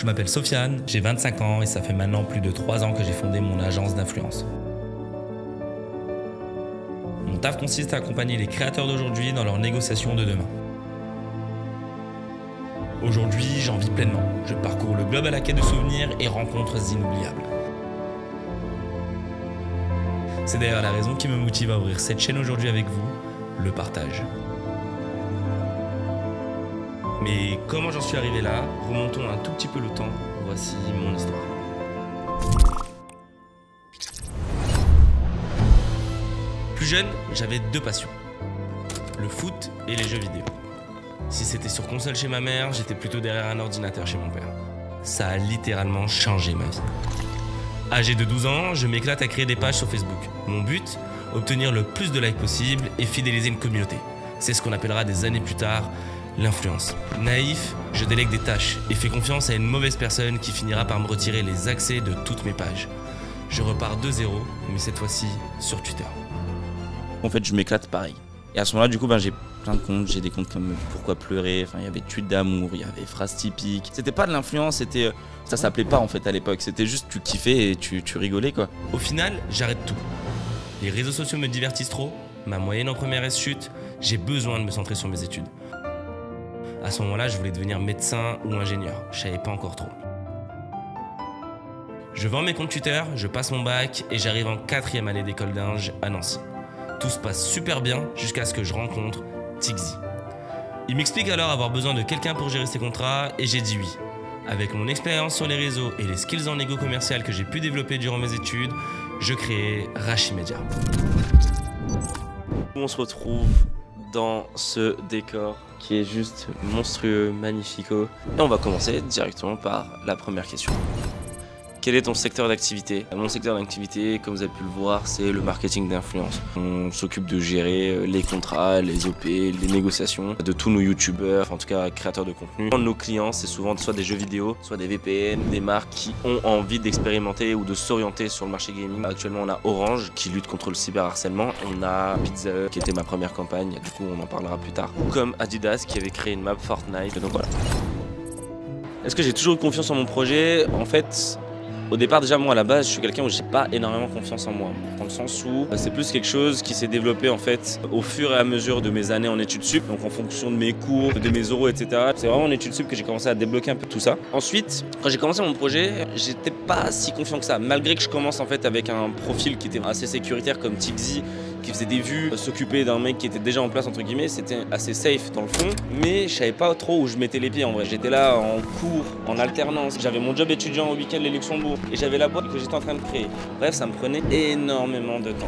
Je m'appelle Sofiane, j'ai 25 ans et ça fait maintenant plus de 3 ans que j'ai fondé mon agence d'influence. Mon taf consiste à accompagner les créateurs d'aujourd'hui dans leurs négociations de demain. Aujourd'hui, j'en vis pleinement. Je parcours le globe à la quête de souvenirs et rencontres inoubliables. C'est d'ailleurs la raison qui me motive à ouvrir cette chaîne aujourd'hui avec vous, le partage. Mais comment j'en suis arrivé là? Remontons un tout petit peu le temps. Voici mon histoire. Plus jeune, j'avais 2 passions. Le foot et les jeux vidéo. Si c'était sur console chez ma mère, j'étais plutôt derrière un ordinateur chez mon père. Ça a littéralement changé ma vie. Âgé de 12 ans, je m'éclate à créer des pages sur Facebook. Mon but, obtenir le plus de likes possible et fidéliser une communauté. C'est ce qu'on appellera des années plus tard l'influence. Naïf, je délègue des tâches et fais confiance à une mauvaise personne qui finira par me retirer les accès de toutes mes pages. Je repars de zéro, mais cette fois-ci sur Twitter. En fait, je m'éclate pareil. Et à ce moment-là, du coup, j'ai plein de comptes. J'ai des comptes comme Pourquoi pleurer, il y avait Tweet d'amour, il y avait Phrases typiques. C'était pas de l'influence, ça s'appelait pas en fait à l'époque. C'était juste tu kiffais et tu rigolais quoi. Au final, j'arrête tout. Les réseaux sociaux me divertissent trop, ma moyenne en première S chute, j'ai besoin de me centrer sur mes études. À ce moment-là, je voulais devenir médecin ou ingénieur, je savais pas encore trop. Je vends mes comptes Twitter, je passe mon bac et j'arrive en 4e année d'école d'Inge à Nancy. Tout se passe super bien jusqu'à ce que je rencontre Tixi. Il m'explique alors avoir besoin de quelqu'un pour gérer ses contrats et j'ai dit oui. Avec mon expérience sur les réseaux et les skills en négo commercial que j'ai pu développer durant mes études, je crée Rachimedia. On se retrouve dans ce décor qui est juste monstrueux, magnifico. Et on va commencer directement par la première question. Quel est ton secteur d'activité? Mon secteur d'activité, comme vous avez pu le voir, c'est le marketing d'influence. On s'occupe de gérer les contrats, les OP, les négociations de tous nos youtubeurs, en tout cas créateurs de contenu. Nos clients, c'est souvent soit des jeux vidéo, soit des VPN, des marques qui ont envie d'expérimenter ou de s'orienter sur le marché gaming. Actuellement, on a Orange qui lutte contre le cyberharcèlement. On a Pizza Hut qui était ma première campagne, du coup on en parlera plus tard. Comme Adidas qui avait créé une map Fortnite, donc voilà. Est-ce que j'ai toujours eu confiance en mon projet? En fait, au départ, déjà, moi, à la base, je suis quelqu'un où j'ai pas énormément confiance en moi. Dans le sens où c'est plus quelque chose qui s'est développé, en fait, au fur et à mesure de mes années en études sup. Donc, en fonction de mes cours, de mes oraux, etc. C'est vraiment en études sup que j'ai commencé à débloquer un peu tout ça. Ensuite, quand j'ai commencé mon projet, j'étais pas si confiant que ça. Malgré que je commence, en fait, avec un profil qui était assez sécuritaire comme Tixi, qui faisait des vues, s'occuper d'un mec qui était déjà en place, entre guillemets, c'était assez safe dans le fond. Mais je savais pas trop où je mettais les pieds, en vrai. J'étais là en cours, en alternance. J'avais mon job étudiant au week-end, les Luxembourg. Et j'avais la boîte que j'étais en train de créer. Bref, ça me prenait énormément de temps.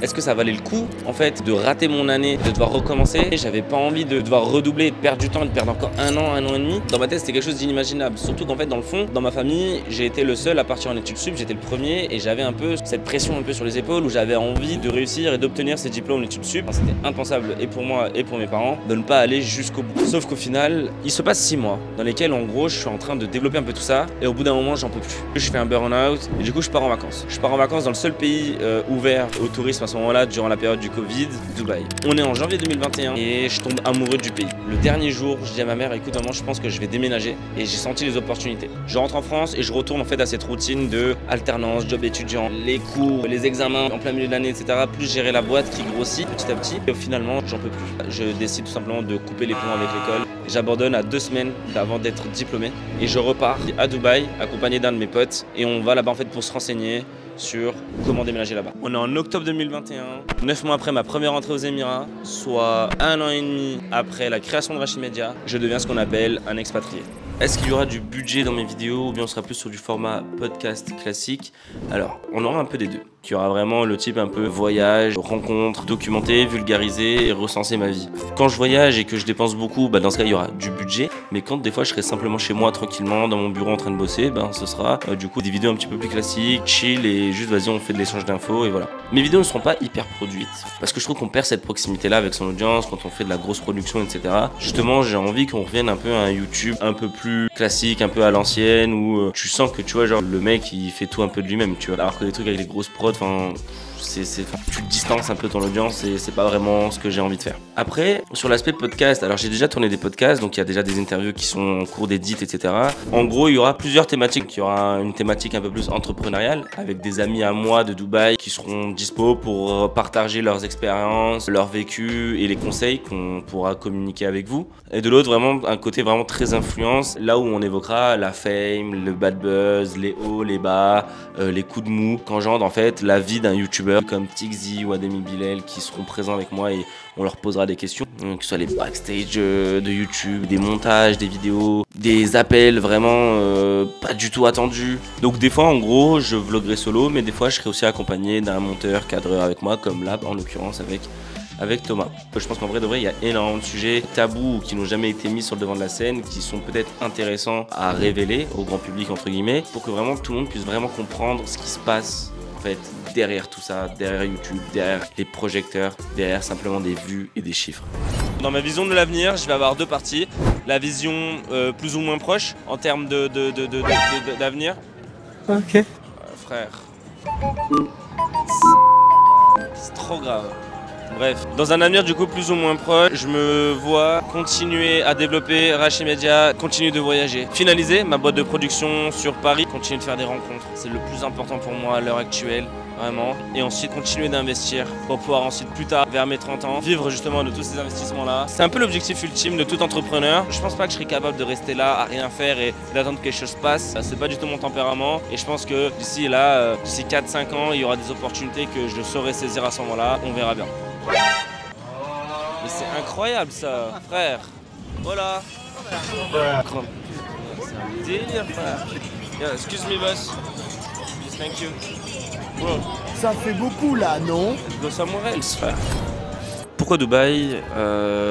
Est-ce que ça valait le coup, en fait, de rater mon année, de devoir recommencer? J'avais pas envie de devoir redoubler, de perdre du temps, de perdre encore un an et demi. Dans ma tête, c'était quelque chose d'inimaginable. Surtout qu'en fait, dans le fond, dans ma famille, j'ai été le seul à partir en études sup, j'étais le premier et j'avais un peu cette pression un peu sur les épaules où j'avais envie de réussir et d'obtenir ces diplômes en études sup. C'était impensable et pour moi et pour mes parents de ne pas aller jusqu'au bout. Sauf qu'au final, il se passe 6 mois dans lesquels, en gros, je suis en train de développer un peu tout ça et au bout d'un moment, j'en peux plus. Je fais un burn-out et du coup, je pars en vacances. Je pars en vacances dans le seul pays ouvert au tourisme à ce moment-là, durant la période du Covid, Dubaï. On est en janvier 2021 et je tombe amoureux du pays. Le dernier jour, je dis à ma mère, écoute maman, je pense que je vais déménager et j'ai senti les opportunités. Je rentre en France et je retourne en fait à cette routine de alternance, job étudiant, les cours, les examens en plein milieu de l'année, etc. Plus gérer la boîte qui grossit petit à petit. Et finalement, j'en peux plus. Je décide tout simplement de couper les ponts avec l'école. J'abandonne à 2 semaines avant d'être diplômé et je repars à Dubaï accompagné d'un de mes potes et on va là-bas en fait pour se renseigner sur comment déménager là-bas. On est en octobre 2021, 9 mois après ma première entrée aux Émirats, soit 1 an et demi après la création de Rachimedia, je deviens ce qu'on appelle un expatrié. Est-ce qu'il y aura du budget dans mes vidéos ou bien on sera plus sur du format podcast classique? Alors, on aura un peu des deux. Il y aura vraiment le type un peu voyage, rencontre, documenter, vulgariser et recenser ma vie. Quand je voyage et que je dépense beaucoup, dans ce cas il y aura du budget. Mais quand des fois je serai simplement chez moi tranquillement dans mon bureau en train de bosser, ce sera du coup des vidéos un petit peu plus classiques, chill et juste vas-y on fait de l'échange d'infos et voilà. Mes vidéos ne seront pas hyper produites parce que je trouve qu'on perd cette proximité là avec son audience quand on fait de la grosse production etc. Justement j'ai envie qu'on revienne un peu à un YouTube un peu plus classique, un peu à l'ancienne où tu sens que tu vois genre le mec il fait tout un peu de lui-même tu vois. Alors que les trucs avec les grosses prods, tu te distances un peu ton audience et c'est pas vraiment ce que j'ai envie de faire. Après, sur l'aspect podcast, alors j'ai déjà tourné des podcasts, donc il y a déjà des interviews qui sont en cours d'édite, etc. En gros, il y aura plusieurs thématiques. Il y aura une thématique un peu plus entrepreneuriale avec des amis à moi de Dubaï qui seront dispo pour partager leurs expériences, leur vécu et les conseils qu'on pourra communiquer avec vous. Et de l'autre, vraiment un côté vraiment très influence, là où on évoquera la fame, le bad buzz, les hauts, les bas, les coups de mou, qu'engendre en fait la vie d'un youtubeur comme Tixzy ou Ademi Bilal qui seront présents avec moi et on leur posera des questions, que ce soit les backstage de YouTube, des montages, des vidéos, des appels vraiment pas du tout attendus. Donc des fois en gros je vloguerai solo, mais des fois je serai aussi accompagné d'un monteur, cadreur avec moi, comme là en l'occurrence avec Thomas. Je pense qu'en vrai de vrai, il y a énormément de sujets tabous qui n'ont jamais été mis sur le devant de la scène, qui sont peut-être intéressants à révéler au grand public entre guillemets, pour que vraiment tout le monde puisse vraiment comprendre ce qui se passe en fait derrière tout ça, derrière YouTube, derrière les projecteurs, derrière simplement des vues et des chiffres. Dans ma vision de l'avenir, je vais avoir deux parties. La vision plus ou moins proche en termes d'avenir. Ok. Frère. C'est trop grave. Bref, dans un avenir du coup plus ou moins proche, je me vois continuer à développer Rachi Media, continuer de voyager, finaliser ma boîte de production sur Paris, continuer de faire des rencontres. C'est le plus important pour moi à l'heure actuelle, vraiment. Et ensuite continuer d'investir pour pouvoir ensuite plus tard, vers mes 30 ans, vivre justement de tous ces investissements-là. C'est un peu l'objectif ultime de tout entrepreneur. Je pense pas que je serais capable de rester là à rien faire et d'attendre que quelque chose se passe. C'est pas du tout mon tempérament. Et je pense que d'ici 4-5 ans, il y aura des opportunités que je saurai saisir à ce moment-là. On verra bien. Mais c'est incroyable ça, frère. Voilà. C'est un délire, frère. Yeah, excuse me, boss. Please, thank you. Bro. Ça fait beaucoup là, non? Go somewhere else, frère. Pourquoi Dubaï?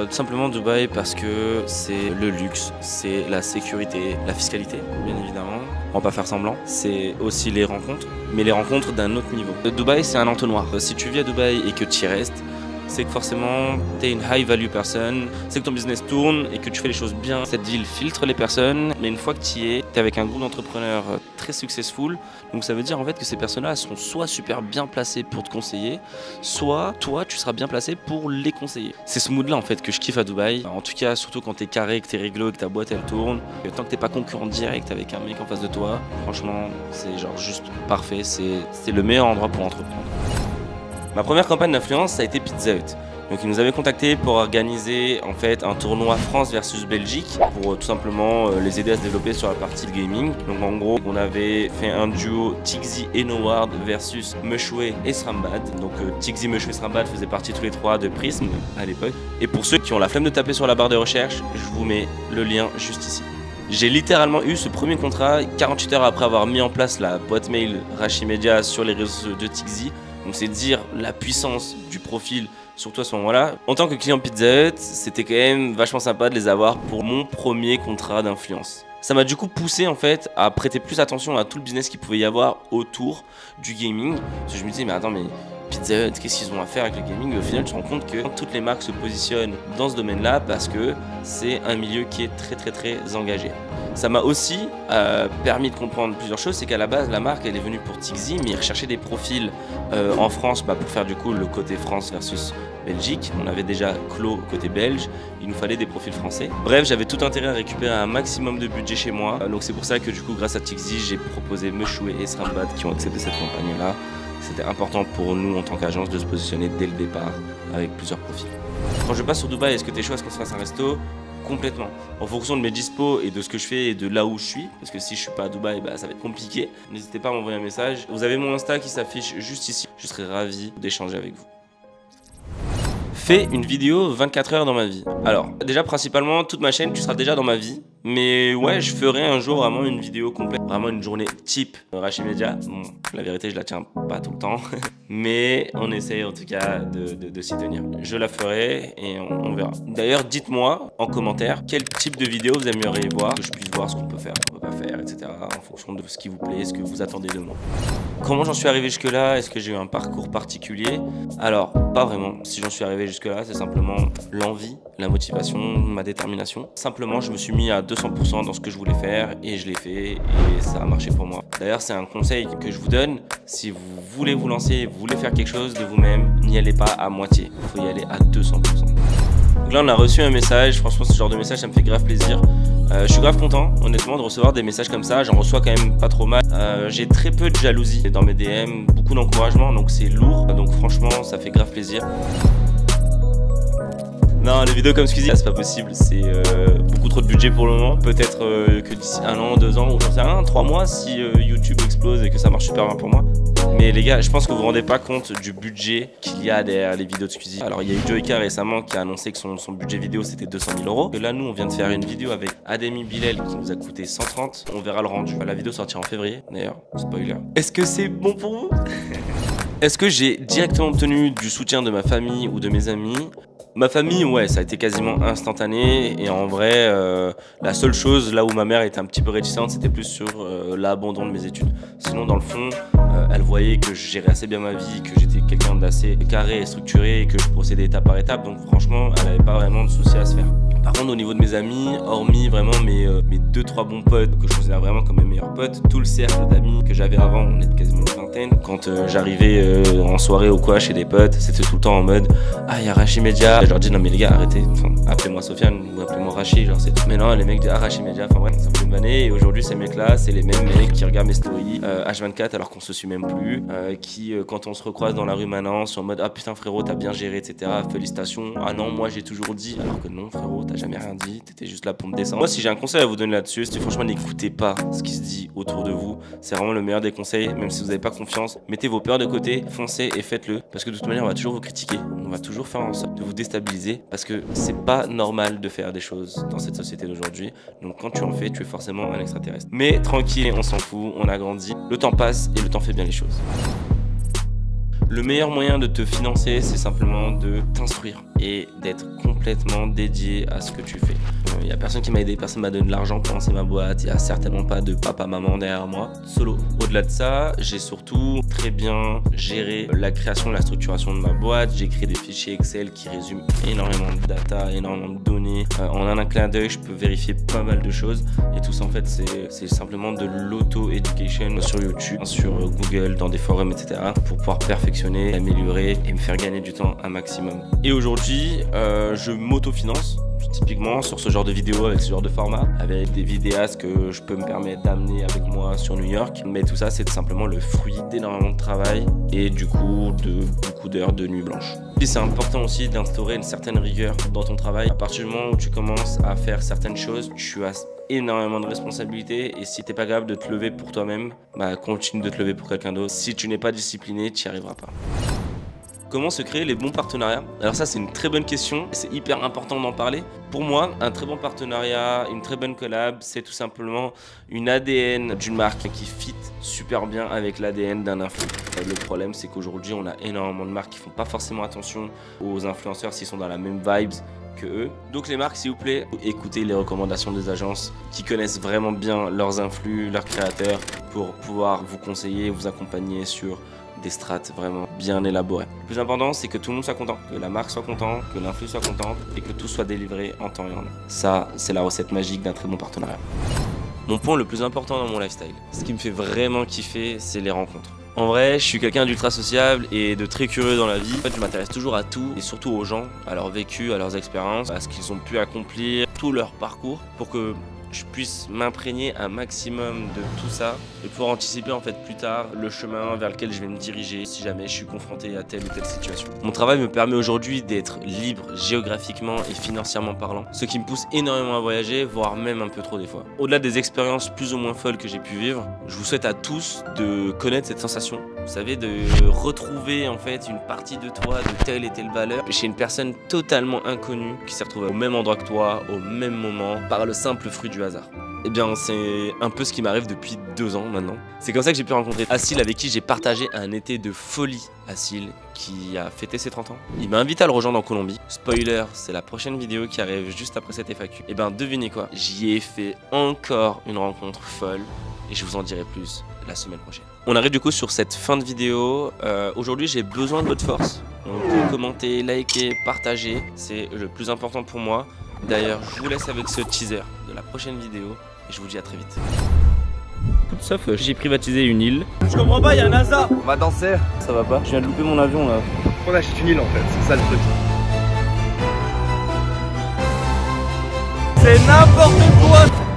Tout simplement Dubaï parce que c'est le luxe, c'est la sécurité, la fiscalité, bien évidemment. On va pas faire semblant. C'est aussi les rencontres, mais les rencontres d'un autre niveau. Dubaï, c'est un entonnoir. Si tu vis à Dubaï et que tu y restes, c'est que forcément tu es une high value person, c'est que ton business tourne et que tu fais les choses bien. Cette ville filtre les personnes, mais une fois que tu y es, tu es avec un groupe d'entrepreneurs très successful. Donc ça veut dire en fait que ces personnes-là sont soit super bien placées pour te conseiller, soit toi tu seras bien placé pour les conseiller. C'est ce mood-là en fait que je kiffe à Dubaï. En tout cas, surtout quand t'es carré, que t'es réglo, que ta boîte elle tourne. Et tant que t'es pas concurrent direct avec un mec en face de toi, franchement c'est genre juste parfait. C'est le meilleur endroit pour entreprendre. Ma première campagne d'influence, ça a été Pizza Hut. Donc ils nous avaient contactés pour organiser en fait un tournoi France versus Belgique pour tout simplement les aider à se développer sur la partie de gaming. Donc en gros, on avait fait un duo Tixzy et Noward versus Meshwe et Srambad. Donc Tixzy, Meshwe et Srambad faisaient partie tous les trois de Prism à l'époque. Et pour ceux qui ont la flemme de taper sur la barre de recherche, je vous mets le lien juste ici. J'ai littéralement eu ce premier contrat 48 heures après avoir mis en place la boîte mail Rachi Media sur les réseaux de Tixzy. Donc c'est dire la puissance du profil, surtout à ce moment-là. En tant que client Pizza Hut, c'était quand même vachement sympa de les avoir pour mon premier contrat d'influence. Ça m'a du coup poussé en fait à prêter plus attention à tout le business qu'il pouvait y avoir autour du gaming. Parce que je me disais mais attends mais Pizza Hut, qu'est-ce qu'ils ont à faire avec le gaming? Et au final, tu te rends compte que toutes les marques se positionnent dans ce domaine-là parce que c'est un milieu qui est très engagé. Ça m'a aussi permis de comprendre plusieurs choses, c'est qu'à la base, la marque, elle est venue pour Tixzy, mais ils recherchaient des profils en France pour faire du coup le côté France versus Belgique. On avait déjà clos côté belge, il nous fallait des profils français. Bref, j'avais tout intérêt à récupérer un maximum de budget chez moi. Donc c'est pour ça que du coup, grâce à Tixzy, j'ai proposé Meshwe et Srambad qui ont accepté cette campagne-là. C'était important pour nous en tant qu'agence de se positionner dès le départ avec plusieurs profils. Quand je passe sur Dubaï, est-ce que t'es chaud à ce qu'on se fasse un resto? Complètement. En fonction de mes dispos et de ce que je fais et de là où je suis, parce que si je suis pas à Dubaï, ça va être compliqué. N'hésitez pas à m'envoyer un message. Vous avez mon Insta qui s'affiche juste ici. Je serai ravi d'échanger avec vous. Fais une vidéo 24 heures dans ma vie. Alors, déjà principalement, toute ma chaîne, tu seras déjà dans ma vie. Mais ouais, je ferai un jour vraiment une vidéo complète. Vraiment une journée type Rachi Media. Bon, la vérité, je la tiens pas tout le temps. Mais on essaye en tout cas de s'y tenir. Je la ferai et on verra. D'ailleurs, dites-moi en commentaire quel type de vidéo vous aimeriez voir. Que je puisse voir ce qu'on peut faire, ce qu'on peut pas faire, etc. En fonction de ce qui vous plaît, ce que vous attendez de moi. Comment j'en suis arrivé jusque-là? Est-ce que j'ai eu un parcours particulier? Alors, pas vraiment. Si j'en suis arrivé jusque-là, c'est simplement l'envie, la motivation, ma détermination. Simplement, je me suis mis à 2 200% dans ce que je voulais faire et je l'ai fait et ça a marché pour moi. D'ailleurs, c'est un conseil que je vous donne. Si vous voulez vous lancer, vous voulez faire quelque chose de vous-même, n'y allez pas à moitié. Il faut y aller à 200%. Donc là, on a reçu un message. Franchement, ce genre de message, ça me fait grave plaisir. Je suis grave content, honnêtement, de recevoir des messages comme ça. J'en reçois quand même pas trop mal. J'ai très peu de jalousie dans mes DM, beaucoup d'encouragement, donc c'est lourd. Donc franchement, ça fait grave plaisir. Non, les vidéos comme Squeezie, c'est pas possible, c'est beaucoup trop de budget pour le moment. Peut-être que d'ici 1 an, 2 ans, ou j'en sais rien, 3 mois, si YouTube explose et que ça marche super bien pour moi. Mais les gars, je pense que vous vous rendez pas compte du budget qu'il y a derrière les vidéos de Squeezie. Alors il y a eu Joyka récemment qui a annoncé que son budget vidéo c'était 200 000 €. Et là, nous, on vient de faire une vidéo avec Ademi Bilal qui nous a coûté 130. On verra le rendu. La vidéo sortira en février, d'ailleurs, spoiler. Est-ce que c'est bon pour vous? Est-ce que j'ai directement obtenu du soutien de ma famille ou de mes amis? Ma famille, ouais, ça a été quasiment instantané et en vrai, la seule chose là où ma mère était un petit peu réticente, c'était plus sur l'abandon de mes études. Sinon, dans le fond, elle voyait que je gérais assez bien ma vie, que j'étais quelqu'un d'assez carré et structuré et que je procédais étape par étape, donc franchement, elle n'avait pas vraiment de soucis à se faire. Par contre, au niveau de mes amis, hormis vraiment mes 2-3 bons potes que je considère vraiment comme mes meilleurs potes, tout le cercle d'amis que j'avais avant, on était quasiment une vingtaine. Quand j'arrivais en soirée ou quoi chez des potes, c'était tout le temps en mode « Ah, il y a Rachi Media ». Je leur dis « Non mais les gars, arrêtez, enfin, appelez-moi Sofiane ou appelez-moi Rachi, genre c'est tout ». Mais non, les mecs de Rachi Media, enfin bref, ça me fait vanner. Et aujourd'hui, ces mecs-là, c'est les mêmes mecs qui regardent mes stories H24 alors qu'on se suit même plus, qui quand on se recroise dans la rue maintenant, sont en mode « Ah putain frérot, t'as bien géré, etc. Félicitations. Ah non, moi j'ai toujours dit ». Alors que non frérot, t'as jamais rien dit, t'étais juste là pour me descendre. Moi, si j'ai un conseil à vous donner là-dessus, c'est franchement n'écoutez pas ce qui se dit autour de vous. C'est vraiment le meilleur des conseils, même si vous n'avez pas confiance. Mettez vos peurs de côté, foncez et faites-le. Parce que de toute manière, on va toujours vous critiquer. On va toujours faire en sorte de vous déstabiliser. Parce que c'est pas normal de faire des choses dans cette société d'aujourd'hui. Donc quand tu en fais, tu es forcément un extraterrestre. Mais tranquille, on s'en fout, on a grandi. Le temps passe et le temps fait bien les choses. Le meilleur moyen de te financer, c'est simplement de t'instruire et d'être complètement dédié à ce que tu fais. Il n'y a personne qui m'a aidé, personne m'a donné de l'argent pour lancer ma boîte, il n'y a certainement pas de papa-maman derrière moi, solo. Au-delà de ça, j'ai surtout très bien géré la création et la structuration de ma boîte. J'ai créé des fichiers Excel qui résument énormément de data, énormément de données. En un clin d'œil, je peux vérifier pas mal de choses. Et tout ça, en fait, c'est simplement de l'auto-education sur YouTube, sur Google, dans des forums, etc. pour pouvoir perfectionner, améliorer et me faire gagner du temps un maximum. Et aujourd'hui, je m'autofinance typiquement sur ce genre de vidéos avec ce genre de format, avec des vidéastes que je peux me permettre d'amener avec moi sur New York. Mais tout ça, c'est simplement le fruit d'énormément de travail et du coup de beaucoup d'heures de nuit blanche. Et c'est important aussi d'instaurer une certaine rigueur dans ton travail. À partir du moment où tu commences à faire certaines choses, tu as énormément de responsabilités et si t'es pas capable de te lever pour toi-même, bah continue de te lever pour quelqu'un d'autre. Si tu n'es pas discipliné, tu n'y arriveras pas. Comment se créer les bons partenariats? Alors ça, c'est une très bonne question, c'est hyper important d'en parler. Pour moi, un très bon partenariat, une très bonne collab, c'est tout simplement une ADN d'une marque qui fit super bien avec l'ADN d'un influ. Le problème, c'est qu'aujourd'hui, on a énormément de marques qui font pas forcément attention aux influenceurs s'ils sont dans la même vibes que eux. Donc les marques, s'il vous plaît, écoutez les recommandations des agences qui connaissent vraiment bien leurs influx, leurs créateurs pour pouvoir vous conseiller, vous accompagner sur des strates vraiment bien élaborées. Le plus important, c'est que tout le monde soit content, que la marque soit contente, que l'influ soit contente et que tout soit délivré en temps et en heure. Ça, c'est la recette magique d'un très bon partenariat. Mon point le plus important dans mon lifestyle, ce qui me fait vraiment kiffer, c'est les rencontres. En vrai, je suis quelqu'un d'ultra sociable et de très curieux dans la vie. En fait, je m'intéresse toujours à tout et surtout aux gens, à leur vécu, à leurs expériences, à ce qu'ils ont pu accomplir, tout leur parcours pour que je puisse m'imprégner un maximum de tout ça et pouvoir anticiper en fait plus tard le chemin vers lequel je vais me diriger si jamais je suis confronté à telle ou telle situation. Mon travail me permet aujourd'hui d'être libre géographiquement et financièrement parlant, ce qui me pousse énormément à voyager, voire même un peu trop des fois. Au-delà des expériences plus ou moins folles que j'ai pu vivre, je vous souhaite à tous de connaître cette sensation, vous savez, de retrouver en fait une partie de toi de telle et telle valeur chez une personne totalement inconnue qui s'est retrouvée au même endroit que toi, au même moment, par le simple fruit du hasard. Eh bien, c'est un peu ce qui m'arrive depuis 2 ans maintenant. C'est comme ça que j'ai pu rencontrer Assil, avec qui j'ai partagé un été de folie. Assil, qui a fêté ses 30 ans. Il m'a invité à le rejoindre en Colombie. Spoiler, c'est la prochaine vidéo qui arrive juste après cette FAQ. Eh ben, devinez quoi, j'y ai fait encore une rencontre folle et je vous en dirai plus la semaine prochaine. On arrive du coup sur cette fin de vidéo. Aujourd'hui, j'ai besoin de votre force. Donc, commentez, likez, partagez, c'est le plus important pour moi. D'ailleurs, je vous laisse avec ce teaser de la prochaine vidéo et je vous dis à très vite. Tout sauf, j'ai privatisé une île. Je comprends pas, y'a un hasard. On va danser. Ça va pas? Je viens de louper mon avion là. On achète une île en fait, c'est ça le truc. C'est n'importe quoi.